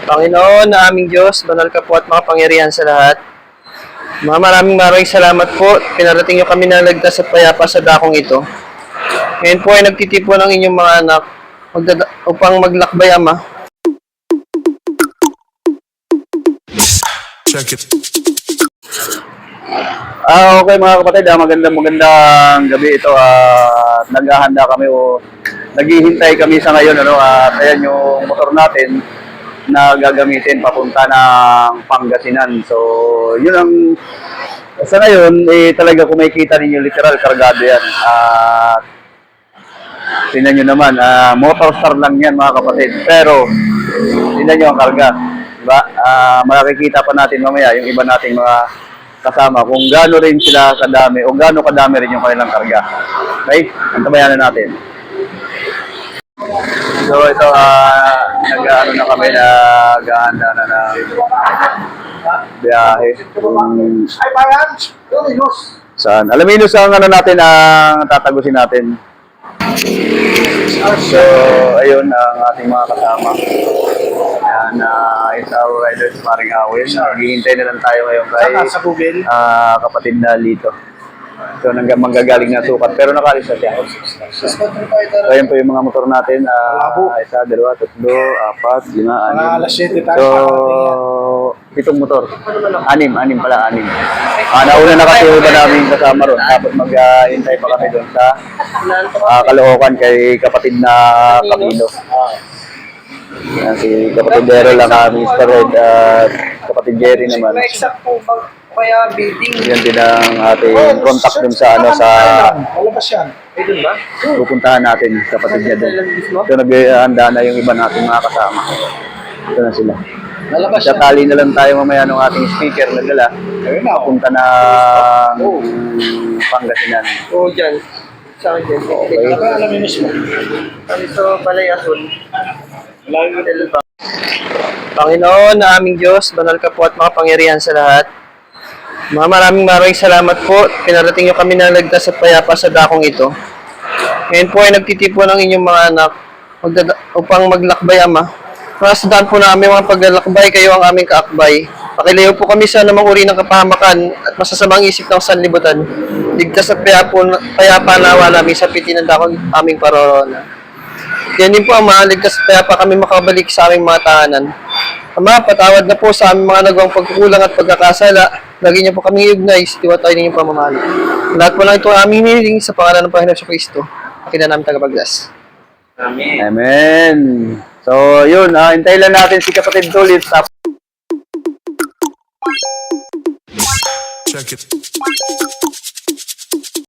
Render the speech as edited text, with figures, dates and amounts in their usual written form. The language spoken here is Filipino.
Panginoon na aming Diyos, banal ka po at makapangyarihan sa lahat. Maraming salamat po. Pinarating niyo kami ng ligtas at payapa sa dakong ito. Ngayon po ay nagtitipon ang inyong mga anak upang maglakbay, Ama. Check it. Okay mga kapatid, magandang gabi ito. Naghahanda kami o naghihintay kami sa ngayon. At ayan yung motor natin na gagamitin papunta ng Pangasinan. So, yun ang sa ngayon, talaga kung makikita ninyo, literal, kargado yan. Tingnan nyo naman, motor star lang yan mga kapatid. Pero, tingnan nyo ang karga. Diba? Makikita pa natin mamaya yung iba nating mga kasama kung gaano rin sila kadami o gaano kadami rin yung kanilang karga. Okay? Antabayan na natin. So ito, nag-ano na kami, nag-aanda na ng biyahe. Saan? Alaminos ang ano natin, ang tatagusin natin. So, ayun ang ating mga kasama. Yan, it's our riders, Maring Awin. Naghihintay na lang tayo ngayon kay kapatid na Lito. So, manggagaling na sukat. Pero nakalis na siya. So, ayun po yung mga motor natin. Isa, dalawa, tatlo, apat, lima, anim. So, 7 motor. Anim pala. Nauna na kasi iba namin kasama ron. Tapos mag-hintay pa kami doon sa Caloocan kay kapatid na Camilo. Yan, si kapatid Dero lang kami, Mr. Red, at kapatid Jerry naman. Kaya building. Yan din ang ating contact dun sa pupuntahan natin, kapatid niya dun. So, naghahanda na yung iba nating mga kasama. Ito na sila. Tatali na lang tayo mamaya ng ating speaker na dala. Papunta na Pangasinan. Oo, dyan. Saan dyan? Okay. Ito palay asul. Panginoon na aming Diyos, banal ka po at makapangyarihan sa lahat. Maraming salamat po. Pinarating niyo kami ng ligtas at payapa sa dakong ito. Ngayon po ay nagtitipon ang inyong mga anak upang maglakbay, Ama. Masasandaan po namin mga paglalakbay, kayo ang aming kaakbay. Pakilayo po kami sa namang uri ng kapahamakan at masasamang isip ng sanlibutan. Ligtas at payapa nawa namin sa piti ng dakong aming paroroonan. Yan din po, Ama, ligtas at payapa kami makabalik sa aming mga tahanan. Ama, patawad na po sa aming mga nagawang pagkukulang at pagkakasala. Lagi niyo po kami iugnay sa tiwatay ninyong pamamahal. Lahat po lang ito aming hinihiling sa pangalan ng Panginoon sa Kristo. Akin na namin tagapaglas. Amen. Amen. So, yun, hintayin lang natin si kapatid Tulit. Check it.